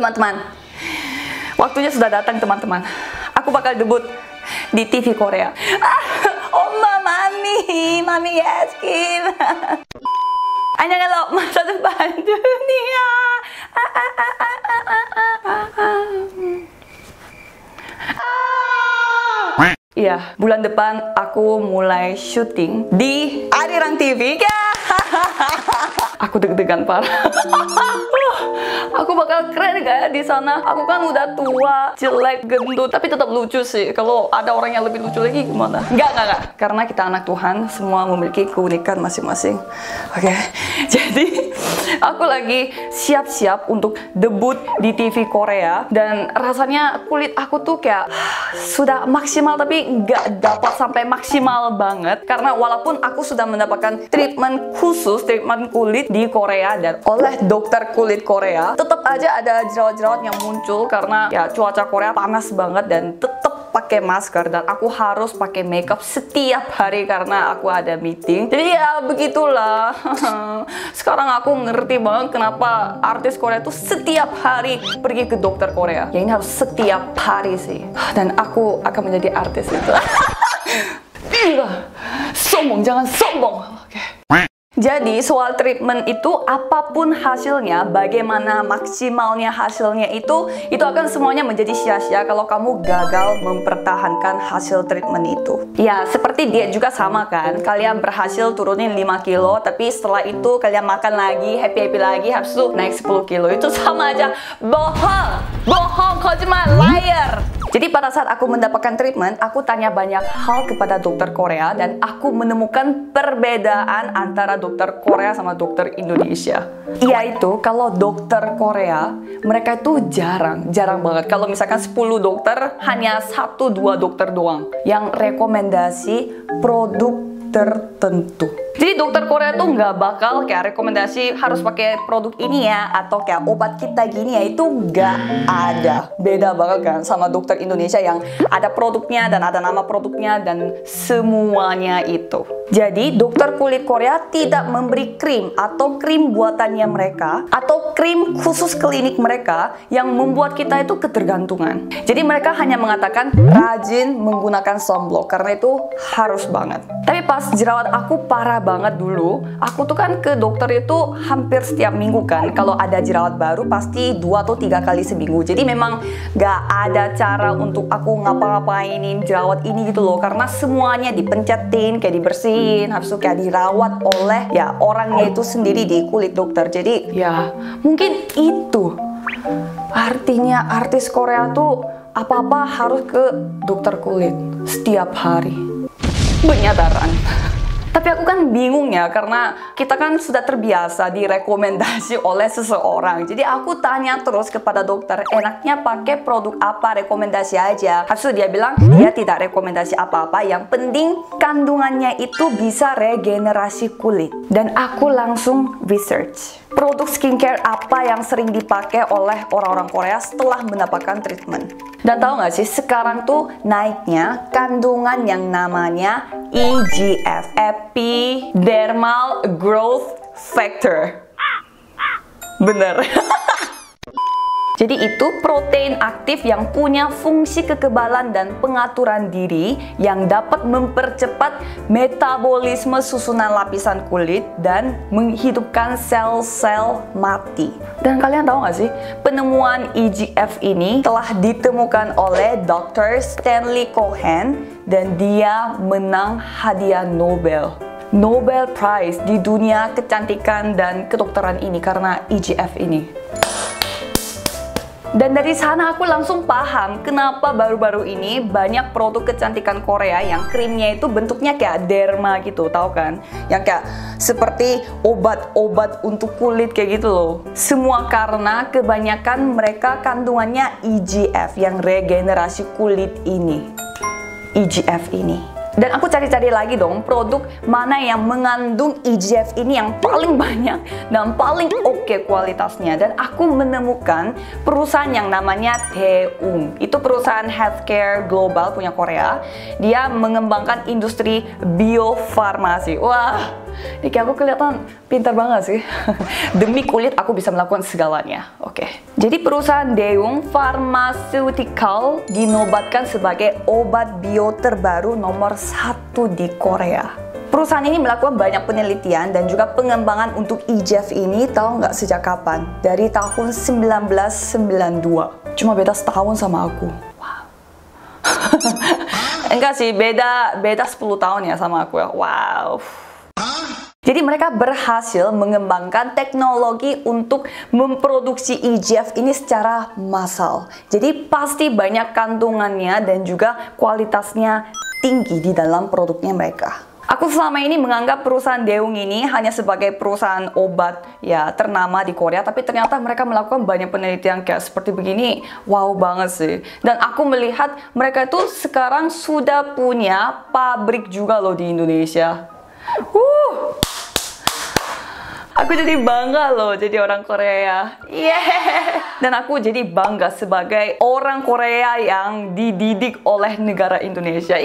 Teman-teman, waktunya sudah datang teman-teman. Aku bakal debut di TV Korea. Oma, mami Yaskin. Annyeonghaseyo, masa depan dunia. Iya, bulan depan aku mulai syuting di Arirang TV. Aku deg-degan parah. Aku bakal keren gak ya di sana? Aku kan udah tua, jelek, gendut, tapi tetap lucu sih. Kalau ada orang yang lebih lucu lagi gimana? Enggak. Karena kita anak Tuhan, semua memiliki keunikan masing-masing. Oke. Jadi aku lagi siap-siap untuk debut di TV Korea, dan rasanya kulit aku tuh kayak sudah maksimal tapi nggak dapat sampai maksimal banget, karena walaupun aku sudah mendapatkan treatment khusus, treatment kulit di Korea dan oleh dokter kulit Korea, tetap aja ada jerawat-jerawat yang muncul karena ya cuaca Korea panas banget dan tetap pakai masker, dan aku harus pakai makeup setiap hari karena aku ada meeting. Jadi ya begitulah. Sekarang aku ngerti banget kenapa artis Korea tuh setiap hari pergi ke dokter Korea. Ya ini harus setiap hari sih. Dan aku akan menjadi artis itu. Sombong, jangan sombong. Oke. Jadi soal treatment itu apapun hasilnya, bagaimana maksimalnya hasilnya itu akan semuanya menjadi sia-sia kalau kamu gagal mempertahankan hasil treatment itu. Ya seperti diet juga sama kan, kalian berhasil turunin 5 kilo tapi setelah itu kalian makan lagi, happy lagi, habis itu naik 10 kilo. Itu sama aja bohong, kojiman, liar. Jadi pada saat aku mendapatkan treatment, aku tanya banyak hal kepada dokter Korea dan aku menemukan perbedaan antara dokter Korea sama dokter Indonesia. Yaitu kalau dokter Korea, mereka itu jarang banget. Kalau misalkan 10 dokter, hanya 1-2 dokter doang yang rekomendasi produk tertentu. Jadi dokter Korea tuh nggak bakal kayak rekomendasi harus pakai produk ini ya, atau kayak obat kita gini ya, itu nggak ada. Beda banget kan sama dokter Indonesia yang ada produknya dan ada nama produknya dan semuanya itu. Jadi dokter kulit Korea tidak memberi krim atau krim buatannya mereka atau krim khusus klinik mereka yang membuat kita itu ketergantungan. Jadi mereka hanya mengatakan rajin menggunakan sunblock karena itu harus banget. Tapi pas jerawat aku parah banget dulu, aku tuh kan ke dokter itu hampir setiap minggu kan. Kalau ada jerawat baru pasti 2 atau 3 kali seminggu. Jadi memang gak ada cara untuk aku ngapa-ngapainin jerawat ini gitu loh, karena semuanya dipencetin, kayak dibersihin, habis itu kayak dirawat oleh ya orangnya itu sendiri di kulit dokter. Jadi ya mungkin itu artinya artis Korea tuh apa-apa harus ke dokter kulit setiap hari. Penyadaran. Tapi aku kan bingung ya, karena kita kan sudah terbiasa direkomendasi oleh seseorang. Jadi aku tanya terus kepada dokter, enaknya pakai produk apa, rekomendasi aja. Habis itu dia bilang, dia tidak rekomendasi apa-apa, yang penting kandungannya itu bisa regenerasi kulit. Dan aku langsung research produk skincare apa yang sering dipakai oleh orang-orang Korea setelah mendapatkan treatment. Dan tahu nggak sih, sekarang tuh naiknya kandungan yang namanya EGF, Epidermal Growth Factor. Bener. Jadi itu protein aktif yang punya fungsi kekebalan dan pengaturan diri yang dapat mempercepat metabolisme susunan lapisan kulit dan menghidupkan sel-sel mati. Dan kalian tahu nggak sih, penemuan EGF ini telah ditemukan oleh Dr. Stanley Cohen dan dia menang hadiah Nobel Prize di dunia kecantikan dan kedokteran ini karena EGF ini. Dan dari sana aku langsung paham kenapa baru-baru ini banyak produk kecantikan Korea yang krimnya itu bentuknya kayak derma gitu, tahu kan? Yang kayak seperti obat-obat untuk kulit kayak gitu loh. Semua karena kebanyakan mereka kandungannya EGF yang regenerasi kulit ini. EGF ini. Dan aku cari-cari lagi dong produk mana yang mengandung EGF ini yang paling banyak dan paling oke kualitasnya. Dan aku menemukan perusahaan yang namanya Daewoong. Itu perusahaan healthcare global punya Korea. Dia mengembangkan industri biofarmasi. Wah, ini kayak aku kelihatan pintar banget sih. Demi kulit aku bisa melakukan segalanya. Oke. Jadi perusahaan Daewoo Pharmaceutical dinobatkan sebagai obat bio terbaru nomor 1 di Korea. Perusahaan ini melakukan banyak penelitian dan juga pengembangan untuk IJF ini, tahu nggak sejak kapan? Dari tahun 1992. Cuma beda setahun sama aku. Wow. Enggak sih, beda 10 tahun ya sama aku ya. Wow. Jadi mereka berhasil mengembangkan teknologi untuk memproduksi IJF ini secara massal. Jadi pasti banyak kandungannya dan juga kualitasnya tinggi di dalam produknya mereka. Aku selama ini menganggap perusahaan Daewoo ini hanya sebagai perusahaan obat ya ternama di Korea, tapi ternyata mereka melakukan banyak penelitian kayak seperti begini. Wow banget sih. Dan aku melihat mereka itu sekarang sudah punya pabrik juga loh di Indonesia. Aku jadi bangga loh jadi orang Korea. Dan aku jadi bangga sebagai orang Korea yang dididik oleh negara Indonesia.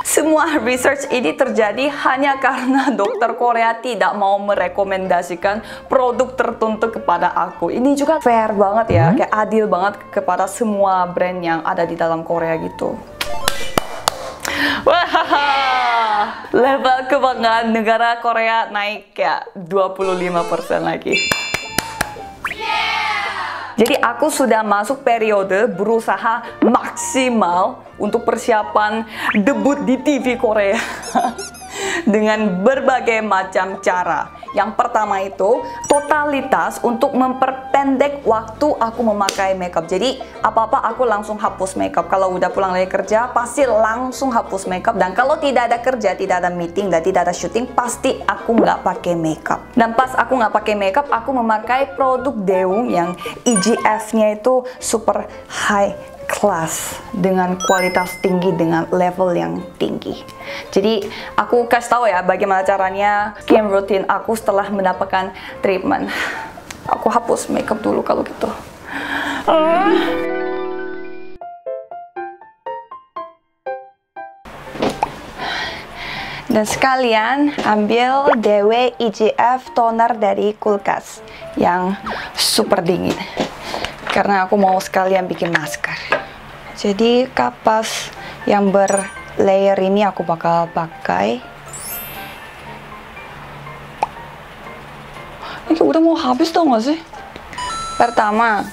Semua research ini terjadi hanya karena dokter Korea tidak mau merekomendasikan produk tertentu kepada aku. Ini juga fair banget ya, kayak adil banget kepada semua brand yang ada di dalam Korea gitu. Wah, level kebanggaan negara Korea naik ya 25% lagi. Jadi aku sudah masuk periode berusaha maksimal untuk persiapan debut di TV Korea dengan berbagai macam cara. Yang pertama itu totalitas untuk memperpendek waktu aku memakai makeup. Jadi apa-apa aku langsung hapus makeup. Kalau udah pulang dari kerja pasti langsung hapus makeup. Dan kalau tidak ada kerja, tidak ada meeting dan tidak ada syuting, pasti aku nggak pakai makeup. Dan pas aku nggak pakai makeup, aku memakai produk Daewoo yang IGF-nya itu super high class dengan kualitas tinggi, dengan level yang tinggi. Jadi aku kasih tahu ya bagaimana caranya skin routine aku setelah mendapatkan treatment. Aku hapus makeup dulu kalau gitu. Dan sekalian ambil Daewoo IGF toner dari kulkas yang super dingin. Karena aku mau sekalian bikin masker. Jadi kapas yang berlayer ini aku bakal pakai. Ini udah mau habis tau gak sih? Pertama,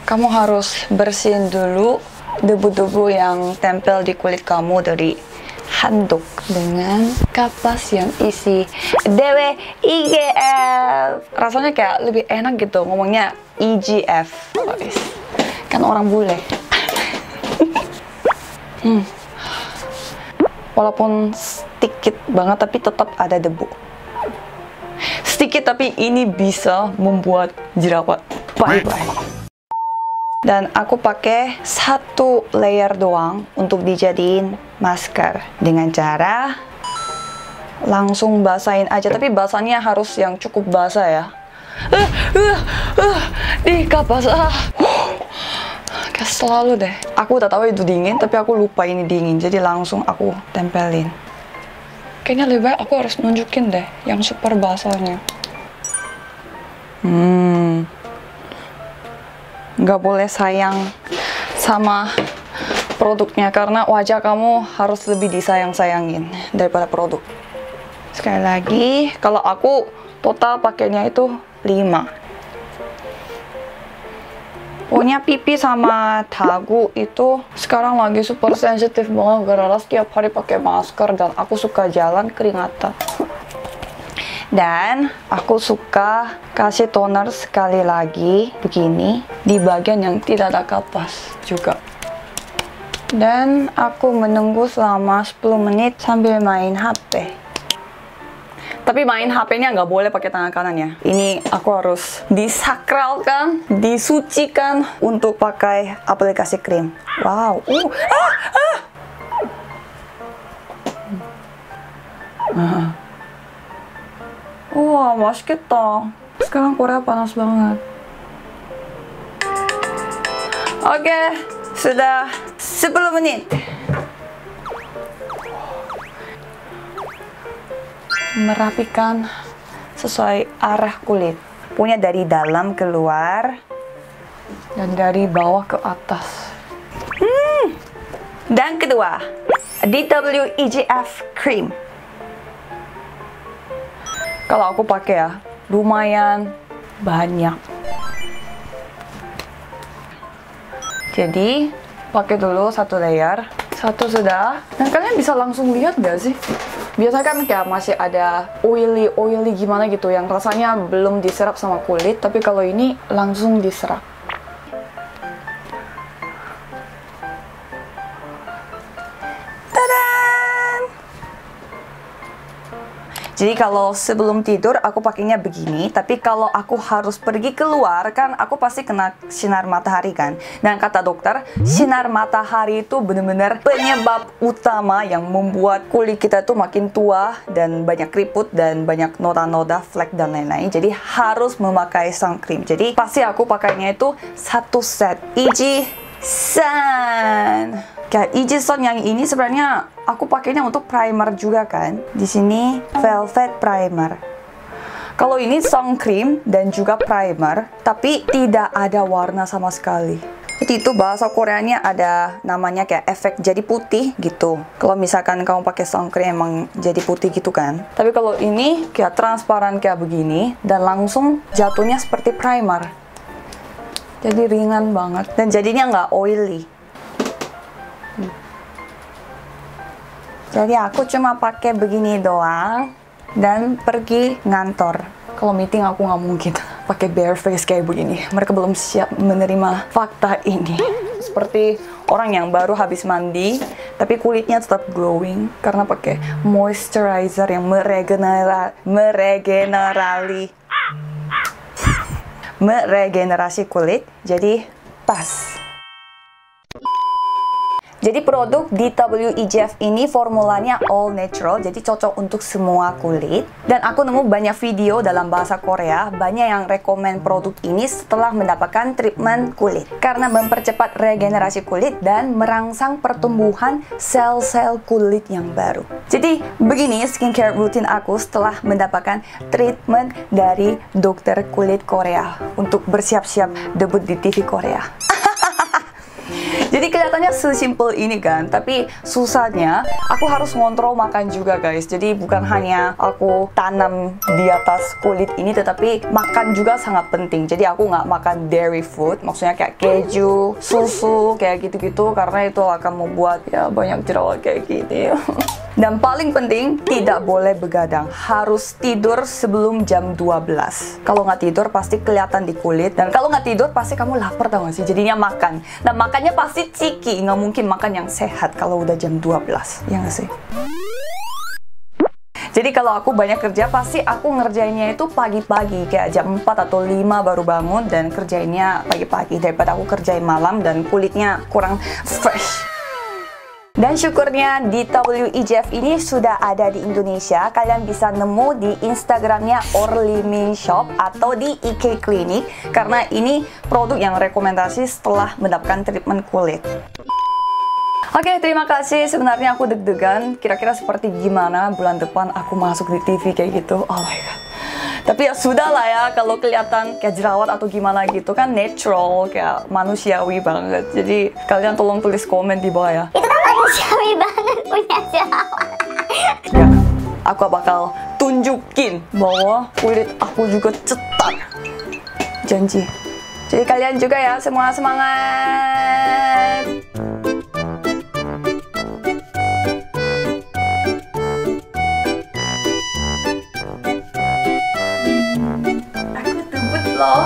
kamu harus bersihin dulu debu-debu yang tempel di kulit kamu dari handuk dengan kapas yang isi Daewoo IGF. Rasanya kayak lebih enak gitu ngomongnya IGF. Kan orang bule. Walaupun sedikit banget tapi tetap ada debu. Sedikit tapi ini bisa membuat jerawat bye-bye. Dan aku pakai 1 layer doang untuk dijadiin masker dengan cara langsung basahin aja, tapi basahnya harus yang cukup basah ya. Di kapas kayak selalu deh. Aku udah tahu itu dingin, tapi aku lupa ini dingin, jadi langsung aku tempelin. Kayaknya lebih baik aku harus nunjukin deh yang super basahnya. Nggak boleh sayang sama produknya, karena wajah kamu harus lebih disayang-sayangin daripada produk. Sekali lagi, kalau aku total pakainya itu 5. Pokoknya pipi sama dagu itu sekarang lagi super sensitif banget gara-gara setiap hari pakai masker dan aku suka jalan keringatan. Dan aku suka kasih toner sekali lagi begini di bagian yang tidak ada kapas juga. Dan aku menunggu selama 10 menit sambil main HP. Tapi main HP-nya nggak boleh pakai tangan kanan ya. Ini aku harus disakralkan, disucikan untuk pakai aplikasi krim. Wow. Wah, 맛있겠다. Sekarang Korea panas banget. Oke, sudah 10 menit. merapikan sesuai arah kulit. Punya dari dalam keluar dan dari bawah ke atas. Dan kedua, DW EGF Cream. Kalau aku pakai ya, lumayan banyak. Jadi, pakai dulu satu layer. Satu sudah. Dan kalian bisa langsung lihat gak sih? Biasanya kan kayak masih ada oily gimana gitu yang rasanya belum diserap sama kulit, tapi kalau ini langsung diserap. Jadi kalau sebelum tidur aku pakainya begini, tapi kalau aku harus pergi keluar kan aku pasti kena sinar matahari kan. Dan kata dokter, sinar matahari itu benar-benar penyebab utama yang membuat kulit kita tuh makin tua dan banyak keriput dan banyak noda-noda, flek dan lain-lain. Jadi harus memakai sun cream. Jadi pasti aku pakainya itu satu set EG Sun. Kayak EG Sun yang ini sebenarnya aku pakainya untuk primer juga kan. Di sini Velvet Primer. Kalau ini sun cream dan juga primer, tapi tidak ada warna sama sekali. Jadi itu bahasa Koreanya ada namanya kayak efek jadi putih gitu. Kalau misalkan kamu pakai sun cream emang jadi putih gitu kan. Tapi kalau ini kayak transparan kayak begini dan langsung jatuhnya seperti primer. Jadi ringan banget dan jadinya nggak oily. Jadi aku cuma pakai begini doang dan pergi ngantor. Kalau meeting aku nggak mungkin pakai bare face kayak begini. Mereka belum siap menerima fakta ini. Seperti orang yang baru habis mandi, tapi kulitnya tetap glowing karena pakai moisturizer yang meregenerasi kulit. Jadi pas. Jadi produk DW EGF ini formulanya all natural, jadi cocok untuk semua kulit. Dan aku nemu banyak video dalam bahasa Korea, banyak yang rekomen produk ini setelah mendapatkan treatment kulit. Karena mempercepat regenerasi kulit dan merangsang pertumbuhan sel-sel kulit yang baru. Jadi begini skincare rutin aku setelah mendapatkan treatment dari dokter kulit Korea untuk bersiap-siap debut di TV Korea. Jadi kelihatannya sesimpel ini kan, tapi susahnya aku harus ngontrol makan juga guys. Jadi bukan hanya aku tanam di atas kulit ini, tetapi makan juga sangat penting. Jadi aku nggak makan dairy food, maksudnya kayak keju, susu, kayak gitu-gitu, karena itu akan membuat ya banyak jerawat kayak gini. Dan paling penting, tidak boleh begadang. Harus tidur sebelum jam 12. Kalau nggak tidur, pasti kelihatan di kulit. Dan kalau nggak tidur, pasti kamu lapar, tau nggak sih? Jadinya makan. Dan makannya pasti ciki. Nggak mungkin makan yang sehat kalau udah jam 12. Ya nggak sih? Jadi kalau aku banyak kerja, pasti aku ngerjainnya itu pagi-pagi. Kayak jam 4 atau 5 baru bangun dan kerjainnya pagi-pagi. Daripada aku kerjain malam dan kulitnya kurang fresh. Dan syukurnya DW EGF ini sudah ada di Indonesia. Kalian bisa nemu di Instagramnya Orlimin Shop atau di IK Clinic. Karena ini produk yang rekomendasi setelah mendapatkan treatment kulit. Oke, terima kasih. Sebenarnya aku deg-degan. Kira-kira seperti gimana bulan depan aku masuk di TV kayak gitu. Oh my god. Tapi ya sudah lah ya, kalau kelihatan kayak jerawat atau gimana gitu kan natural, kayak manusiawi banget. Jadi kalian tolong tulis komen di bawah ya. Itu kan manusiawi banget punya jerawat. Ya, aku bakal tunjukin bahwa kulit aku juga cetar. Janji. Jadi kalian juga ya, semua semangat. Aku tebet loh.